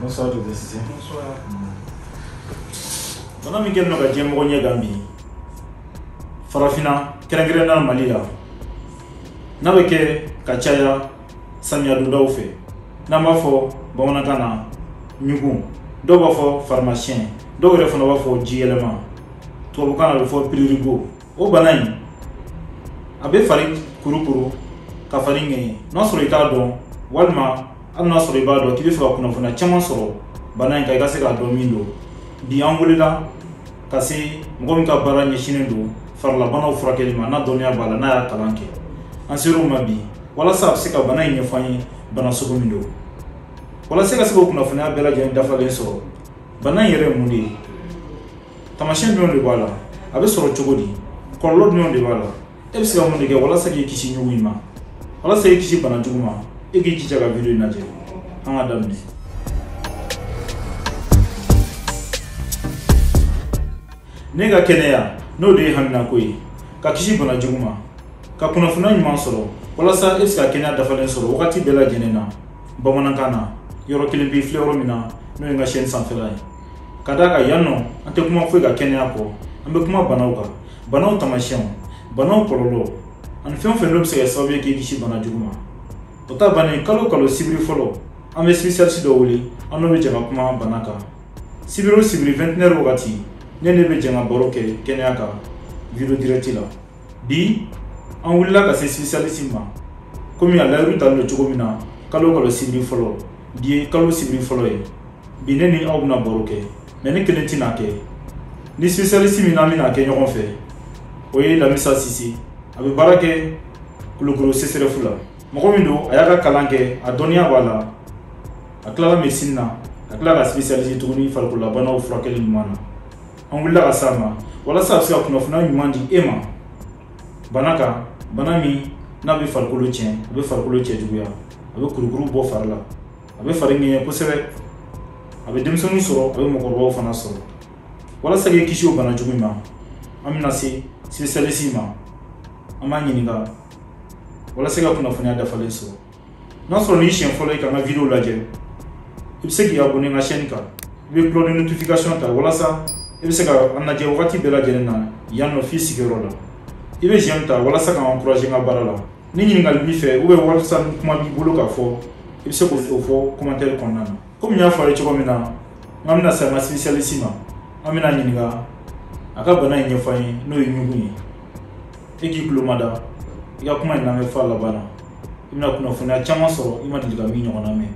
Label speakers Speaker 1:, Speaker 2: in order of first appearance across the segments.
Speaker 1: Bonsoir de décision.
Speaker 2: Bonsoir.
Speaker 1: Bana mi kenno ka jemmo nya gambi. Farafina kerengirena Malia. Na beke ka chaya samia dundaw fe. Na ma fo bamanakana nyugu. Do ba fo pharmacien. Do re fo na ba fo jielema. To bu kana fo pririgo. O banani. Abe fari kurukuru ka fari ngi. No soro ita don walma al na soro ba do kibe fa kuna fona chama soro banani ka ga se ka do mindo. Bi angulila kasi mɔgɔ min ka baara ɲɛsinnen don farilabanaw furakɛli ma n'a dɔnniya b'a la n'a y'a kalan kɛ an ser'o ma bi walasa a bɛ se ka bana in ɲɛfɔ an ye bana sugu min don walasa ka se k'o kunnafoniya bɛɛ lajɛlen dafalen sɔrɔ bana in yɛrɛ ye mun de ye taamasiyɛn jumɛn de b'a la a bɛ sɔrɔ cogo di kɔlɔlɔ jumɛn de b'a la e bɛ se ka mun de kɛ walasa k'i kisi ɲugu in ma walasa k'i kisi bana jugu ma e k'i jija ka video in lajɛ an ka daminɛ. Ne ka kɛnɛya n'o de ye haminako ye ka kisi bana jugu ma ka kunnafoniya ɲuman sɔrɔ walasa e bɛ se ka kɛnɛya dafalen sɔrɔ wagati bɛɛ lajɛlen na bamanankan na yɔrɔ kelen bɛ filɛ yɔrɔ min na n'o ye n ka chaîne sanfɛla ye ka d'a kan yan nɔ an tɛ kuma foyi ka kɛnɛya kɔ an bɛ kuma banaw kan banaw taamasiyɛnw banaw kɔlɔlɔ ani fɛn o fɛn n'o bɛ se ka kɛ sababu ye k'i kisi bana jugu ma o ta bannen kalo kalo sibiri fɔlɔ an bɛ spécialiste dɔ wele an n'o bɛ jɛ ka kuma bana kan sibiri o sibiri 20h wagati ne bɛ jɛn ka baro kɛ kɛnɛya kan video direct la bi an wulila ka se spécialiste ma komi a layiru talen don cogo min na kalo kalo sibiri fɔlɔ bi ye kalo sibiri fɔlɔ ye bi ne ni aw bɛna baro kɛ mais ne kelen tɛna kɛ ni spécialiste min n'an bɛna kɛ ɲɔgɔn fɛ o ye Lamisa Sisi a bɛ baara kɛ Kulukoro CSRF la mɔgɔ min don a y'a ka kalan kɛ a dɔnniya b'a la a tilala médecine na a tilala ka spécialiser tuguni farikololabanaw furakɛli ɲuman na an wulila ka s'a ma walasa a bɛ se ka kunnafoniya ɲuman di e ma bana kan bana min n'a bɛ farikolo tiɲɛ a bɛ farikolo cɛjuguya a bɛ kurukuru bɔ fari la a bɛ fari ŋɛɲɛ kosɛbɛ a bɛ denmisɛnninw sɔrɔ a bɛ mɔgɔkɔrɔbaw fana sɔrɔ walasa k'i kisi o bana jugu ma an bɛna se spécialiste ma an b'a ɲininka walasa ka kunnafoniya dafalen sɔrɔ n'a sɔrɔ ni siɲɛ fɔlɔ ye ka n ka video lajɛ i bɛ se k'i abonner n ka chaîne kan i bɛ cloche de notification ta walasa i bɛ se ka an lajɛ wagati bɛɛ lajɛlen na yan nɔ f'i sigiyɔrɔ la i bɛ j'aime ta walasa k'an encourager n ka baara la ni ɲininkali b'i fɛ ou bien walasa ni kuma b'i bolo k'a fɔ i bɛ se k'o fɔ commentaire kɔnɔna na komi n y'a fɔ a ye cogo min na n'an bɛna se an ka spécialiste ma an bɛna ɲininka a ka bana in ɲɛfɔ an ye n'o ye ɲugun ye e k'i tulo ma da i ka kuma in lamɛn f'a laban na i bɛna kunnafoniya caman sɔrɔ i ma deli ka min ɲɔgɔnna mɛn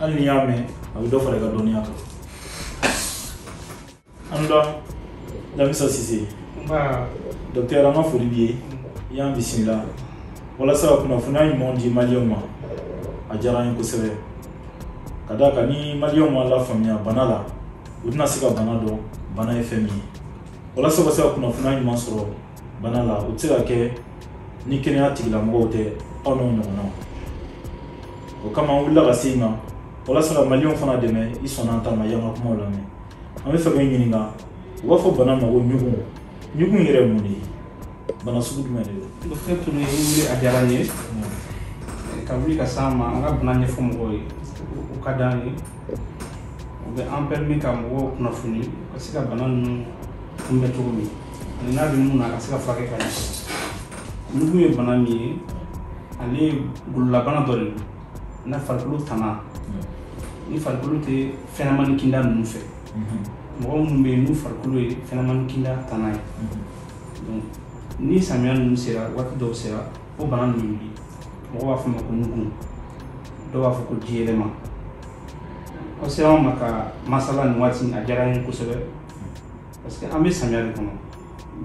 Speaker 1: hali n'i y'a mɛn a bɛ dɔ fara i ka dɔnniya kan. Anda Lamisa Sisi docteur an ka foli b'i ye i y'an bisimila walasa ka kunnafoniya ɲumanw di maliyɛnw ma a diyara an ye kosɛbɛ ka d'a kan ni maliyɛnw ma lafaamuya bana la u tɛna se ka bana dɔn bana ye fɛn min ye walasa ka se ka kunnafoniya ɲuman sɔrɔ bana la o tɛ se ka kɛ ni kɛnɛya tigilamɔgɔw tɛ aw n'o ɲɔgɔnnaw o kama an wulila ka se i ma walasa ka maliyɛnw fana dɛmɛ i sɔnna an ta ma i y'an ka kumaw lamɛn an bɛ fɛ ka ɲininka u b'a fɔ bana ma ko ɲugun ɲugun yɛrɛ ye mun de ye bana sugu jumɛn de don.
Speaker 2: Docteur Touré wuli a diyara n ye ka wuli ka s'an ma an ka bana ɲɛfɔ mɔgɔw ye o ka d'an ye o bɛ an permis ka mɔgɔw kunnafoni ka se ka bana ninnu kunbɛn cogo min ani n'a bɛ mun na a ka se ka furakɛ ka ɲɛ ɲugun ye bana min ye ale ye gololabana dɔ de don n'a farikolo tana ni farikolo tɛ fɛnɲɛnamani kinda ninnu fɛ mɔgɔ minnu bɛ yen n'u farikolo ye fɛnɲɛnamani kinda tana ye donc ni samiya ninnu sera waati dɔw sera o bana ninnu wuli mɔgɔw b'a fɔ ma ko ɲugun dɔw b'a fɔ ko jiyɛlɛma aw sera anw ma ka masala nin waati a diyara n ye kosɛbɛ parce que an bɛ samiya de kɔnɔ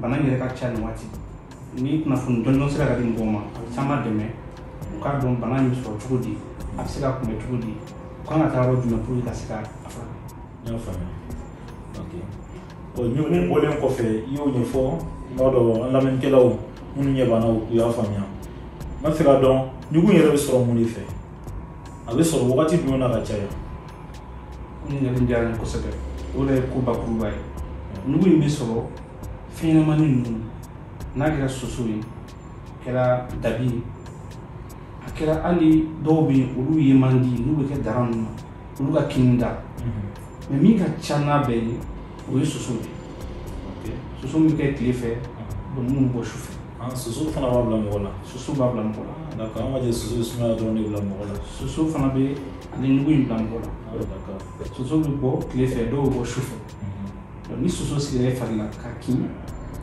Speaker 2: bana in yɛrɛ ka ca nin waati ni kunnafoni jɔnjɔn sera ka di mɔgɔw ma a bɛ caman dɛmɛ u k'a dɔn bana in bɛ sɔrɔ cogo di a bɛ se ka kunbɛn cogo di u kan ka taa yɔrɔ jumɛn pour que ka se ka a furakɛ.
Speaker 1: N y'a faamuya ok ɲugun bɔlen kɔfɛ i y'o ɲɛfɔ n b'a dɔn an lamɛnnikɛlaw minnu ɲɛ banna u y'a faamuya n b'a fɛ k'a dɔn ɲugun yɛrɛ bɛ sɔrɔ mun de fɛ a bɛ sɔrɔ wagati jumɛn na ka caya.
Speaker 2: ɲininkali diyara n ye kosɛbɛ o de ye ko bakuruba ye ɲugun in bɛ sɔrɔ fɛnɲɛnamani ninnu n'a kɛra soso ye a kɛra dabi ye a kɛra hali dɔw bɛ yen olu ye man di n'u bɛ kɛ dara ninnu na olu ka kini da mais min ka ca n'a bɛɛ ye o ye soso de ye soso min bɛ kɛ tile fɛ mun bɔ su fɛ
Speaker 1: soso fana b'a bila mɔgɔ la
Speaker 2: soso b'a bila mɔgɔ la
Speaker 1: d'accord an b'a jɛ soso bɛ sumaya dɔrɔn de bila mɔgɔ la
Speaker 2: soso fana bɛ ale ɲugu in bila mɔgɔ la
Speaker 1: d'accord
Speaker 2: soso bɛ bɔ tile fɛ dɔw bɛ bɔ su fɛ donc ni soso sigira i fari la ka kin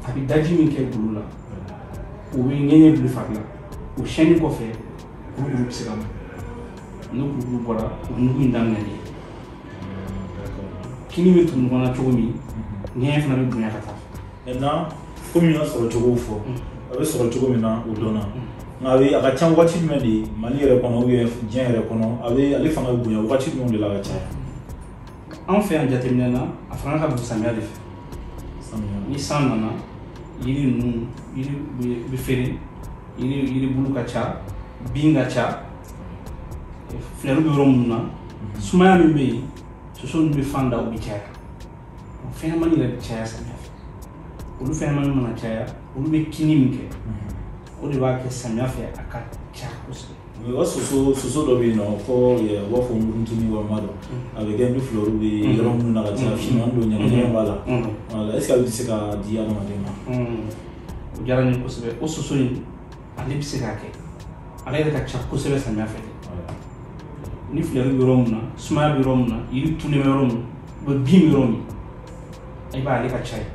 Speaker 2: a bɛ daji min kɛ golo la o bɛ ŋɛɲɛ bila fari la o siyɛnni kɔfɛ kurukuru bɛ se ka bɔ ni kurukuru bɔra o bɛ ɲugu in daminɛli ye kini bɛ tugu ɲɔgɔn na cogo min ŋɛɲɛ fana bɛ bonya ka taa fɛ
Speaker 1: maintenant komi n y'a sɔrɔ cogo fɔ a bɛ sɔrɔ cogo min na o dɔnna nka a ka ca waati jumɛn de Mali yɛrɛ kɔnɔ ou bien diɲɛ yɛrɛ kɔnɔ ale fanga bɛ bonya waati jumɛn de la ka caya
Speaker 2: an fɛ yan jateminɛ na a fanga ka bon samiya de fɛ ni san nana yiri ninnu yiri bɛ feere yiri bulu ka ca bin ka ca filɛru bɛ yɔrɔ minnu na sumaya min bɛ yen soso ninnu bɛ fan da o bɛ caya fɛnɲɛnamani yɛrɛ bɛ caya samiya fɛ olu fɛnɲɛnamani mana caya olu bɛ kini min kɛ o de b'a kɛ samiya fɛ a ka ca kosɛbɛ
Speaker 1: o ka soso dɔ bɛ yen nɔ ko u b'a fɔ murutini walima dɔ a bɛ kɛ ni filɛru bɛ yɔrɔ minnu na ka ca finman don ɲamanɲaman b'a la wala est ce que ale bɛ se ka di adamaden ma
Speaker 2: o diyara n ye kosɛbɛ o soso in ale bɛ se k'a kɛ ale yɛrɛ ka ca kosɛbɛ samiya fɛ ni filɛru bɛ yɔrɔ min na sumaya bɛ yɔrɔ min na yiri tunnen bɛ yɔrɔ min u bɛ bin bɛ yɔrɔ min i b'a ale ka ca ye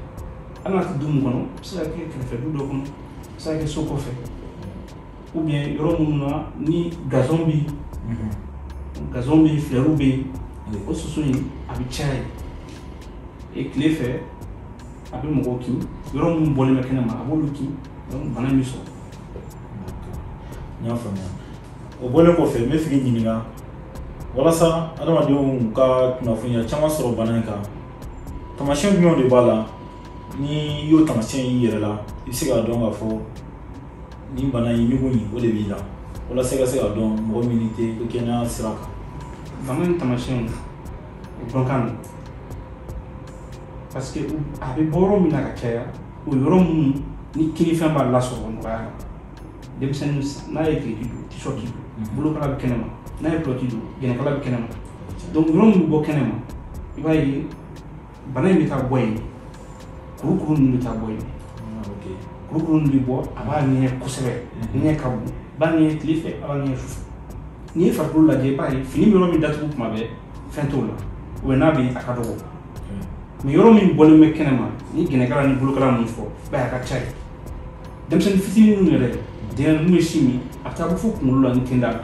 Speaker 2: hali n'a tɛ du min kɔnɔ a bɛ se ka kɛ kɛrɛfɛ du dɔ kɔnɔ a bɛ se ka kɛ so kɔfɛ ou bien yɔrɔ minnu na ni gazon bɛ yen filɛru bɛ yen o soso in a bɛ caya yen tile fɛ a bɛ mɔgɔw kin yɔrɔ minnu bɔlen bɛ kɛnɛma a b'olu kin donc bana in bɛ sɔrɔ.
Speaker 1: n y'a faamuya o bɔlen kɔfɛ n bɛ fɛ k'i ɲininka walasa adamadenw ka kunnafoniya caman sɔrɔ bana in kan taamasiyɛn jumɛnw de b'a la ni y'o taamasiyɛn y'i yɛrɛ la i bɛ se k'a dɔn k'a fɔ nin bana in ɲugun in o de b'i la walasa i ka se k'a dɔn mɔgɔ min tɛ kɛnɛya sira kan.
Speaker 2: bana in taamasiyɛnw o dɔn ka nɔgɔn parce que a bɛ bɔ yɔrɔ min na ka caya o yɔrɔ minnu ni kinifɛn b'a lasɔrɔ nɔgɔya la denmisɛnnin n'a ye kiriki don t-shirt don bolokala bɛ kɛnɛma n'a ye kulɔti don gɛnɛkala bɛ kɛnɛma donc yɔrɔ min bɛ bɔ kɛnɛma i b'a ye bana in bɛ taa bɔ yen kurukuru ninnu bɛ taa bɔ yen kurukuru ninnu bɛ bɔ a b'a ŋɛɲɛ kosɛbɛ ŋɛɲɛ ka bon b'a ŋɛɲɛ tile fɛ a b'a ŋɛɲɛ su fɛ n'i ye farikolo lajɛ i b'a ye fini bɛ yɔrɔ min datugu tuma bɛɛ fɛn t'o la ou bien n'a bɛ yen a ka dɔgɔ mais yɔrɔ min bɔlen bɛ kɛnɛma ni gɛnɛkala ni bolokala ninnu fɔ i b'a ye a ka ca yen denmisɛnnin fitinin ninnu yɛrɛ denkɛ ninnu bɛ si min a bɛ taa bɔ fo kunkolo la ni tenda la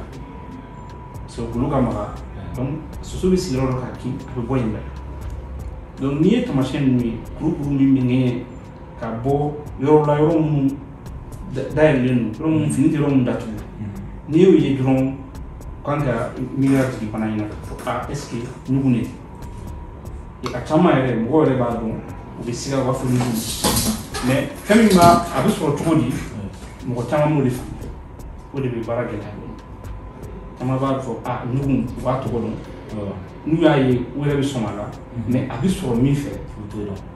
Speaker 2: parce que golo ka maga donc soso bɛ sigi yɔrɔ dɔ k'a kin a bɛ bɔ yen bɛɛ donc n'i ye taamasiyɛn ninnu ye kurukuru min bɛ ŋɛɲɛ ka bɔ yɔrɔ la yɔrɔ minnu dayɛlɛlen don yɔrɔ minnu fini tɛ yɔrɔ minnu datugu n'i y'o ye dɔrɔn kan ka miiriya jigin bana in na k'a fɔ a est ce que ɲugun de tɛ a caman yɛrɛ mɔgɔ yɛrɛ b'a dɔn u bɛ siga u b'a fɔ ɲugun mais fɛn min b'a a bɛ sɔrɔ cogo di mɔgɔ caman m'o de faamuya o de bɛ baara gɛlɛya dɔɔnin caman b'a fɔ a ɲugun u b'a tɔgɔ dɔn n'u y'a ye u yɛrɛ bɛ sɔn a la mais a bɛ sɔrɔ min fɛ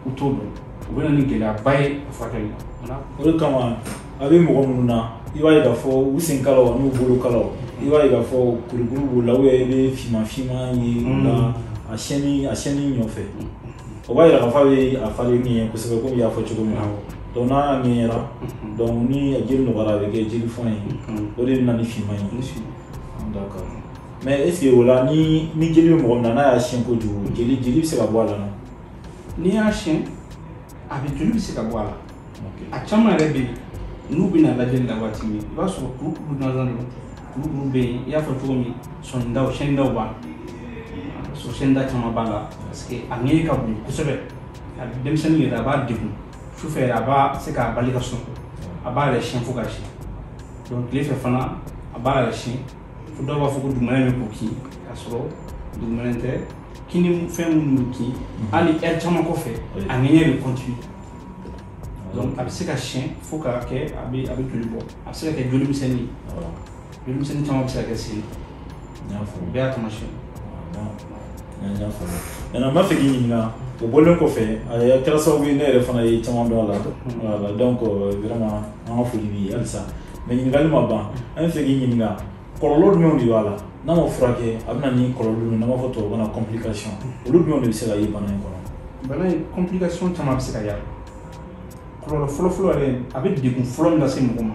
Speaker 2: u t'o dɔn u bɛ na ni gɛlɛyaba ye a furakɛli la
Speaker 1: o de kama a bɛ mɔgɔ minnu na i b'a ye k'a fɔ u sen kalaw n'u bolo kalaw i b'a ye k'a fɔ kurukuru b'o la ou bien i bɛ finman ye o la a siyɛnni ɲɔfɛ o b'a yira k'a fɔ a bɛ a falen ŋɛɲɛ kosɛbɛ komi i y'a fɔ cogo min na donc n'a ŋɛɲɛra donc ni a jeli nɔgɔyara a bɛ kɛ jeli fɔn ye o de bɛ na ni finman ye d'accord mais est ce que o la ni jeli bɛ mɔgɔ min na n'a y'a siyɛn kojugu jeli bɛ se ka bɔ a la
Speaker 2: n'i y'a siyɛn a bɛ joli bɛ se ka bɔ a la a caman yɛrɛ bɛ yen n'u bɛna lajɛli la waati min i b'a sɔrɔ kurukuru gansan don kurukuru bɛ yen i y'a fɔ cogo min sɔnnidaw siyɛnnidaw b'a la so siyɛnnida caman b'a la parce que a ŋɛɲɛ ka bon kosɛbɛ a denmisɛnnin yɛrɛ a b'a degun sufɛ yɛrɛ a b'a se k'a bali ka sunɔgɔ a b'a yɛrɛ siyɛn fo k'a siyɛn donc tile fɛ fana a b'a yɛrɛ siyɛn fo dɔw b'a fɔ ko dugumɛnɛ bɛ k'o kin k'a sɔrɔ dugumɛnɛ tɛ kini fɛn minnu bɛ kin hali ɛri caman kɔfɛ a ŋɛɲɛ bɛ continue donc a bɛ se ka siyɛn fo k'a kɛ a bɛ joli bɔ a bɛ se ka kɛ joli misɛnnin ye joli misɛnnin caman bɛ se ka kɛ sen na o bɛɛ y'a taamasiyɛn
Speaker 1: maintenant n b'a fɛ k'i ɲininka o bɔlen kɔfɛ a kɛra sababu ye ne yɛrɛ fana ye caman dɔn a la voilà donc vraiment an ka foli b'i ye halisa mais ɲininkali ma ban an bɛ fɛ k'i ɲininka kɔlɔlɔ jumɛnw de b'a la n'a ma furakɛ a bɛna ni kɔlɔlɔ min n'an b'a fɔ tubabukan na complication olu jumɛnw de bɛ se ka ye bana in kɔnɔ.
Speaker 2: Bana in complication caman bɛ se ka y'a la. Kɔlɔlɔ fɔlɔ-fɔlɔ yɛrɛ a bɛ degun fɔlɔ min lase mɔgɔ ma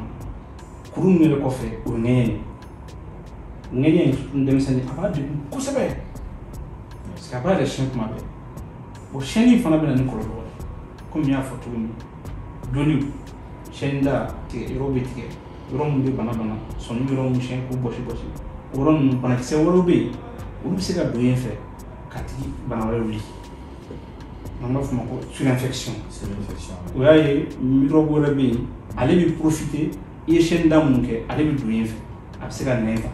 Speaker 2: kuru min yɛrɛ kɔfɛ o ye ŋɛɲɛ ye. Ŋɛɲɛ in denmisɛnnin a b'a degun kosɛbɛ parce que a b'a yɛrɛ siɲɛ tuma bɛɛ. O siɲɛni fana bɛ na ni kɔlɔlɔ ye komi n y'a fɔ cogo min joliw siɲɛni da tigɛ yɔrɔ bɛ tigɛ yɔrɔ min bɛ bana sɔnni yɔrɔ min siɲɛ k'u bɔsi o yɔrɔ ninnu banakisɛ wɛrɛw bɛ yen olu bɛ se ka don yen fɛ ka tigi bana wɛrɛ wuli n'an b'a fɔ o ma ko surinfection o y'a ye microbe wɛrɛ bɛ yen ale bɛ profiter i ye siɲɛni da mun kɛ ale bɛ don yen fɛ a bɛ se ka nɛn ta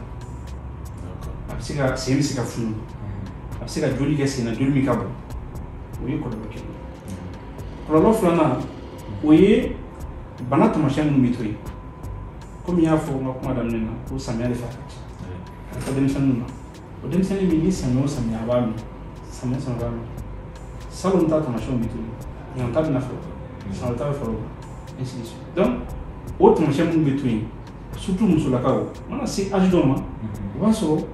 Speaker 2: a bɛ se ka sen bɛ se ka funu a bɛ se ka joli kɛ sen na joli min ka bon o ye kɔlɔlɔ kelen ye. Kɔlɔlɔ filanan o ye bana taamasiyɛn minnu bɛ to yen komi n y'a fɔ n ka kuma daminɛ na ko samiya de fɛ ka ca ka taa denmisɛnninw na o denmisɛnnin min ni samiya o samiya a b'a min samiya a b'a min salon ta taamasiyɛnw bɛ to yen ɲan ta bɛ na fɔlɔ san ta bɛ fɔlɔ ainsi de suite donc o taamasiyɛn minnu bɛ to yen surtout musolakaw mana se âge dɔ ma o b'a sɔrɔ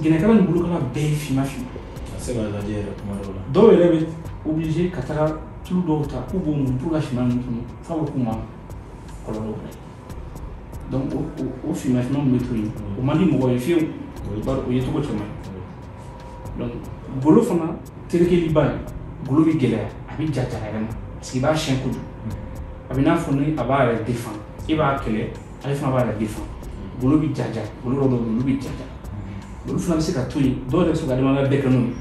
Speaker 2: gɛnɛkala ni bolokala bɛɛ ye finma finma
Speaker 1: a se ka lajɛ yɛrɛ kuma dɔw la
Speaker 2: dɔw yɛrɛ bɛ obligé ka taga tulu dɔw ta k'u b'o mun pour ka finma ninnu tunu f'a bɛ k'u ma kɔlɔlɔ wɛrɛ donc o finma finma min bɛ to yen o man di mɔgɔ ye fiyewu bari o ye cogo caman ye donc golo fana terekeliba ye golo bɛ gɛlɛya a bɛ jaja a yɛrɛ ma parce que i b'a siyɛn kojugu a bɛ n'a fɔ ni a b'a yɛrɛ défend e b'a kɛlɛ ale fana b'a yɛrɛ défend golo bɛ jaja golo dɔw bɛ yen olu bɛ jaja olu fana bɛ se ka to yen dɔw yɛrɛ bɛ se ka adamadenya bɛɛ kɛ n'o ye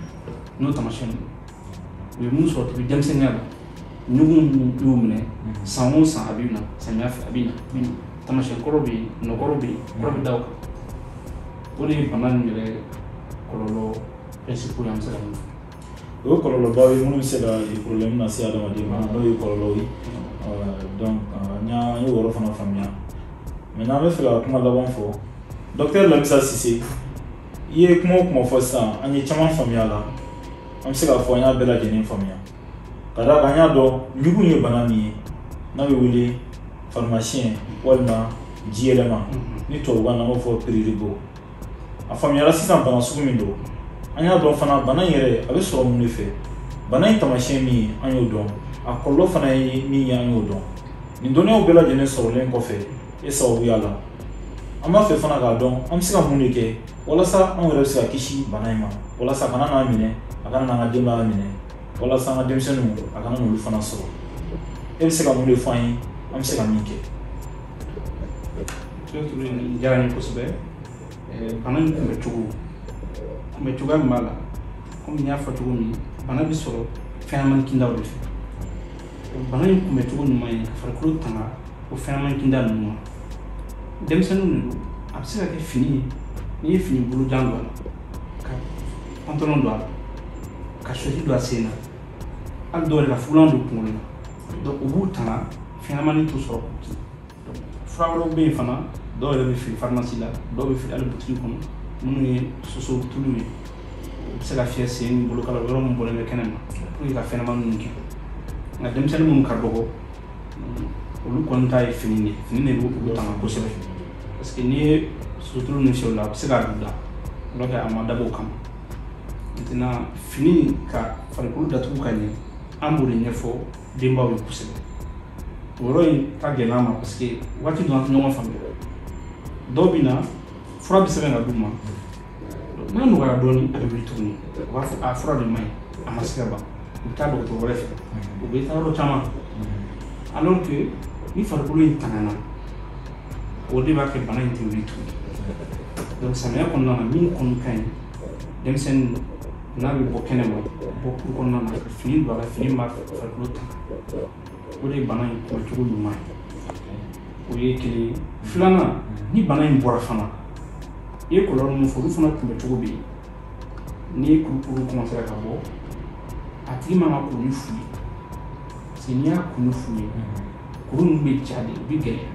Speaker 2: n'o taamasiyɛn u ye mun sɔrɔ depuis denmisɛnninya la ɲugun minnu y'u minɛ san o san a bɛ na samiya fɛ a bɛ na taamasiyɛn kɔrɔ bɛ yen nɔkɔrɔ bɛ yen kɔrɔ bɛ da o kan o de ye bana nin yɛrɛ kɔlɔlɔ principal ye an bɛ se ka mun fɔ.
Speaker 1: O ye kɔlɔlɔbaw ye minnu bɛ se ka problème lase adamaden ma n'o ye kɔlɔlɔw ye donc n ye o yɔrɔ fana faamuya maintenant an bɛ fɛ ka kuma laban fɔ docteur Lamisa Sise i ye kuma o kuma fɔ sisan an ye caman faamuya a la an bɛ se k'a fɔ an y'a bɛɛ lajɛlen faamuya ka d'a kan an y'a dɔn ɲugun ye bana min ye n'a bɛ wele pharmacien walima jiyɛlɛma ni tubabukan na an b'a fɔ piriiribo a faamuyara sisan bana sugu min don an y'a dɔn fana bana in yɛrɛ a bɛ sɔrɔ mun de fɛ bana in taamasiyɛn min ye an y'o dɔn a kɔlɔlɔ fana ye min ye an y'o dɔn nin dɔnniyaw bɛɛ lajɛlen sɔrɔlen kɔfɛ e sababuya la an b'a fɛ fana k'a dɔn an bɛ se ka mun de kɛ walasa anw yɛrɛ bɛ se ka kisi bana in ma walasa a kana n'an minɛ a kana n'an ka denbaya minɛ walasa an ka denmisɛnninw a kana n'olu fana sɔrɔ e bɛ se ka mun de fɔ an ye an bɛ se ka min kɛ.
Speaker 2: nin diyara n ye kosɛbɛ bana in kunbɛ cogoya min b'a la komi n y'a fɔ cogo min bana bɛ sɔrɔ fɛnɲɛnamani kindaw de fɛ bana in kunbɛ cogo ɲuman ye ka farikolo tanga o fɛnɲɛnamani kinda ninnu ma denmisɛnninw de don a bɛ se ka kɛ fini ye n'i ye fini bolojan don a la ka pantalon don a la ka sɔsi don a sen na hali dɔw yɛrɛ ka fugulan don kunkolo la donc u b'u tanga fɛnɲɛnamani t'u sɔrɔ k'u kin fura wɛrɛw bɛ yen fana dɔw yɛrɛ bɛ feere pharmacie la dɔw bɛ feere hali butigi kɔnɔ minnu ye soso tulu ye u bɛ se ka fiyɛ sen ni bolokala yɔrɔ min bɔlen bɛ kɛnɛ ma pour que ka fɛnɲɛnamani ninnu kɛ nka denmisɛnnin minnu ka dɔgɔ olu kɔni ta ye fini de b'u tanga kosɛbɛ parce que n'i ye soso tulu ni fiyɛ o la a bɛ se k'a dun da alors que a ma dabɔ o kama maintenant fini ka farikolo datugu ka ɲɛ an b'o de ɲɛfɔ denbaw ye kosɛbɛ o yɔrɔ in ka gɛlɛn an ma parce que waati dɔ an tɛ ɲɔgɔn faamuya dɔw bɛ na fura bɛ sɛbɛn ka d'u ma n'a nɔgɔyara dɔɔnin a bɛ wuli tuguni u b'a fɔ a fura de man ɲi a ma se ka ban u bɛ taa dɔgɔtɔrɔ wɛrɛ fɛ u bɛ taa yɔrɔ caman alors que ni farikolo in tangana o de b'a kɛ bana in tɛ wuli tuguni donc samiya kɔnɔna na min kɔni ka ɲi denmisɛnnin n'a bɛ bɔ kɛnɛ ma bɔ kuru kɔnɔna na fini don a la fini b'a farikolo tanga o de ye bana in kunbɛcogo ɲuman ye o ye kelen ye filanan ni bana in bɔra fana i ye kɔlɔlɔ min fɔ olu fana kunbɛcogo bɛ yen n'i ye kurukuru commencera ka bɔ a tigi man ka kuru fu ye parce que n'i y'a kuru fu ye kuru ninnu bɛ ja de u bɛ gɛlɛya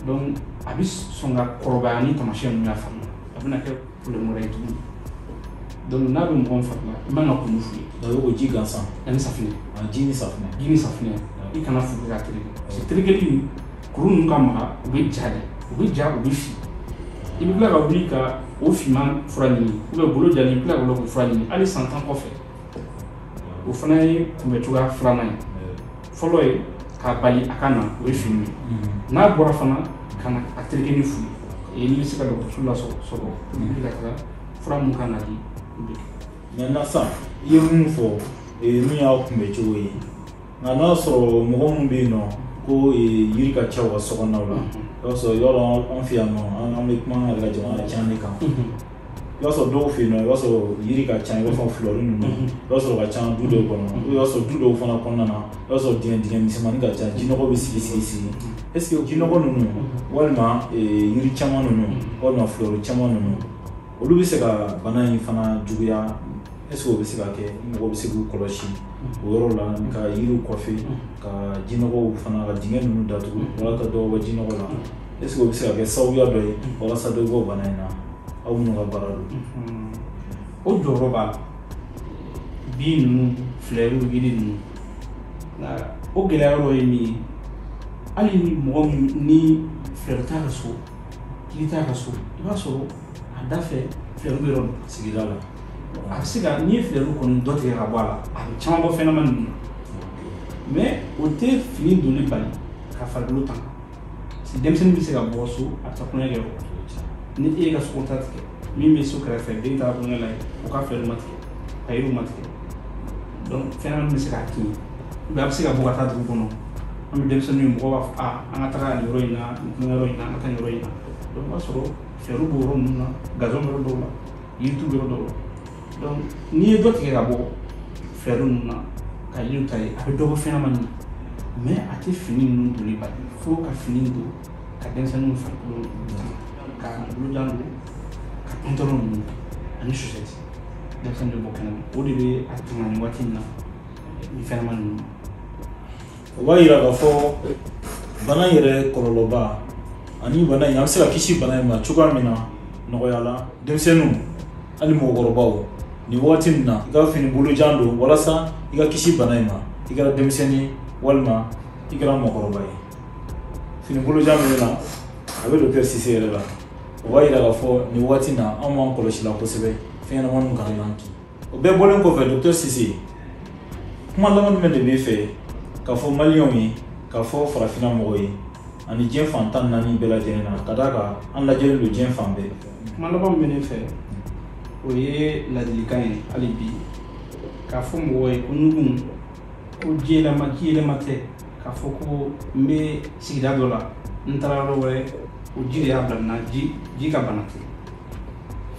Speaker 2: donc a bɛ sɔn ka kɔrɔbaya ni taamasiyɛn ninnu y'a faamuya a bɛna kɛ problème wɛrɛ ye tuguni donc n'a bɛ mɔgɔ min fari la i man ka kuru fu ye.
Speaker 1: donc o ji gansan
Speaker 2: ani safinɛ.
Speaker 1: ji ni safinɛ.
Speaker 2: ji ni safinɛ i kana fu k'a tereke parce que terekeli kuru ninnu ka maga u bɛ ja de u bɛ ja u bɛ fin i bɛ tila ka wuli ka o finman fura ɲini bolo jalen i bɛ tila ka wuli k'o fura ɲini hali san 10 kɔfɛ o fana ye kunbɛ cogoya filanan ye fɔlɔ ye k'a bali a ka na o ye fini n'a bɔra fana ka na a tereke ni fu ye n'i bɛ se ka dɔgɔtɔrɔso la sɔrɔ i bɛ ka taga fura mun kan ka di i bɛ kɛ.
Speaker 1: Maintenant sa i ye mun fɔ min y'a kunbɛ cogo ye nka n'a sɔrɔ mɔgɔ minnu bɛ yen nɔ ko yiri ka ca u ka sokɔnɔnaw la i b'a sɔrɔ yɔrɔ an fɛ yan nɔ an bɛ kuma an yɛrɛ ka jamana can de kan i b'a sɔrɔ dɔw fɛ yen nɔ i b'a sɔrɔ yiri ka ca i b'a fɔ fleurs ninnu i b'a sɔrɔ ka ca du dɔw kɔnɔ i b'a sɔrɔ du dɔw fana kɔnɔna na i b'a sɔrɔ dingɛ misɛnmanin ka ca jinɔgɔ bɛ sigi est ce que jinɔgɔ ninnu walima yiri caman ninnu walima fleurs caman ninnu olu bɛ se ka bana in fana juguya est ce que o bɛ se ka kɛ mɔgɔ bɛ se k'u kɔlɔsi o yɔrɔ la ka yiriw kɔfɛ ka jinɔgɔw fana ka dingɛ ninnu datugu walasa dɔw bɛ jinɔgɔ la est ce que o bɛ se ka kɛ sababuya dɔ ye walasa dɔ bɔ bana in na aw minnu ka baara don.
Speaker 2: O jɔyɔrɔ b'a la bin ninnu filɛriw yiri ninnu nka o gɛlɛya yɔrɔ ye min ye hali ni mɔgɔ min ni filɛri t'a ka so yiri t'a ka so i b'a sɔrɔ a da fɛ filɛriw bɛ yɔrɔ
Speaker 1: sigida la
Speaker 2: a bɛ se ka n'i ye filɛriw kɔni dɔ tigɛ ka bɔ a la a bɛ caman bɔ fɛnɲɛnama ninnu na mais o tɛ fini donni bali ka farikolo tanga denmisɛnnin bɛ se ka bɔ so a bɛ taa kulonkɛ kɛ ni e ye ka sogo ta tigɛ min bɛ so kɛrɛfɛ den taara kulonkɛ la ye o ka filɛriw ma tigɛ ka yiriw ma tigɛ donc fɛnɲɛnamanin bɛ se k'a kin a bɛ se ka bɔ ka taa dugu kɔnɔ an bɛ denmisɛnninw ye mɔgɔw b'a fɔ an ka taga nin yɔrɔ in na nin kulonkɛ yɔrɔ in na an ka taa nin yɔrɔ in na donc o b'a sɔrɔ filɛriw b'o yɔrɔ ninnu na gazon bɛ yɔrɔ dɔw la yiritu bɛ yɔrɔ dɔw la donc n'i ye dɔ tigɛ ka bɔ filɛriw ninnu na ka yiriw ta ye a bɛ dɔ bɔ fɛnɲɛnamanin na mais a tɛ fini ninnu donni bali fo ka fini don ka denmisɛnninw farikolo ka bolojan don ka pantalon ninnu ani chaussette denmisɛnnin bɛ bɔ kɛnɛma o de bɛ a tanga nin waati in na ni fɛnɲɛnamanin ninnu.
Speaker 1: O b'a yira k'a fɔ bana in yɛrɛ kɔlɔlɔba ani bana in a bɛ se ka kisi bana in ma cogoya min na nɔgɔya la denmisɛnninw hali mɔgɔkɔrɔbaw nin waati nin na i ka fini bolojan don walasa i ka kisi bana in ma i kɛra denmisɛnnin walima i kɛra mɔgɔkɔrɔba ye fini bolojan min na a bɛ docteur Sise yɛrɛ la o b'a yira k'a fɔ nin waati na anw b'an kɔlɔsi la kosɛbɛ fɛnɲɛnamaninw kana y'an kin o bɛɛ bɔlen kɔfɛ docteur Sise kuma laban jumɛn de b'e fɛ k'a fɔ maliyɛnw ye k'a fɔ farafinna mɔgɔw ye ani diɲɛ fan 14 bɛɛ lajɛlen na ka d'a kan an lajɛlen don diɲɛ fan bɛɛ.
Speaker 2: Kuma laban min bɛ ne fɛ o ye ladilikan ye hali bi k'a fɔ mɔgɔw ye ko ɲugun ko ji yɛlɛma tɛ k'a fɔ ko n bɛ sigida dɔ la n taara yɔrɔ wɛrɛ o ji de y'a bila na ji ka bana tɛ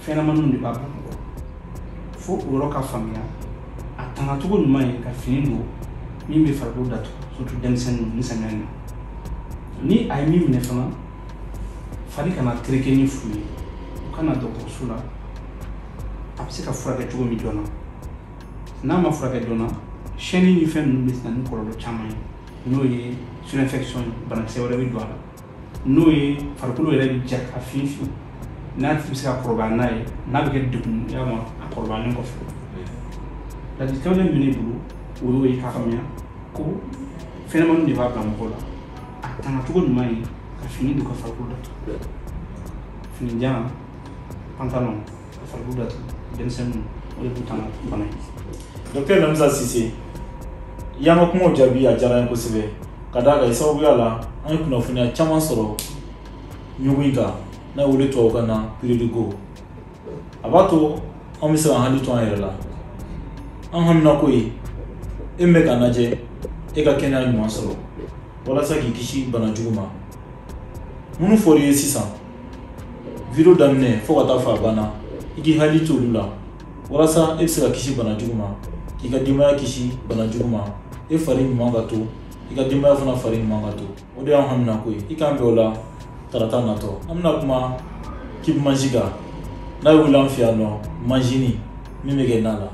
Speaker 2: fɛnɲɛnamaninw de b'a bila mɔgɔ fo o yɔrɔ ka faamuya a tangacogo ɲuman ye ka fini don min bɛ farikolo datugu surtout denmisɛnninw ni samiya in na ni a ye min minɛ fana fari kana tereke ni fu ye o kana dɔgɔtɔrɔso la a bɛ se ka furakɛ cogo min joona n'a ma furakɛ joona chaîne ni fɛn ninnu bɛ na ni kɔlɔlɔ caman ye n'o ye surinfection ye banakisɛ wɛrɛ bɛ don a la n'o ye farikolo yɛrɛ bɛ ja ka fin n'a tigi bɛ se ka kɔrɔbaya n'a ye n'a bɛ kɛ degun y'a ma a kɔrɔbayalen kɔfɛ ladilikan min bɛ ne bolo o y'o ye k'a faamuya ko fɛnɲɛnamaninw de b'a bila mɔgɔ la a tangacogo ɲuman ye ka fini don ka farikolo datugu finijan pantalon ka farikolo datugu denmisɛnninw o de b'u tanga bana ye.
Speaker 1: Docteur Lamisa Sise i y'an ka kumaw jaabi a diyara n ye kosɛbɛ ka d'a kan sababuya la an ye kunnafoniya caman sɔrɔ ɲugun in kan n'a wele tubabukan na périodico a b'a to an bɛ se k'an hakili to an yɛrɛ la an haminako ye e min bɛ k'a lajɛ e ka kɛnɛya ɲuman sɔrɔ walasa k'i kisi bana jugu ma minnu fɔr'i ye sisan video daminɛ fo ka taa fɔ a banna i k'i hakili to olu la walasa e bɛ se ka kisi bana jugu ma k'i ka denbaya kisi bana jugu ma e fari ɲuman ka to i ka denbaya fana fari ɲuman ka to o de y'an haminako ye i k'an bɛn o la tarata natɔ an bɛna kuma kibu mansi kan n'a ye wuli an fɛ yan nɔ manzini min bɛ kɛ na la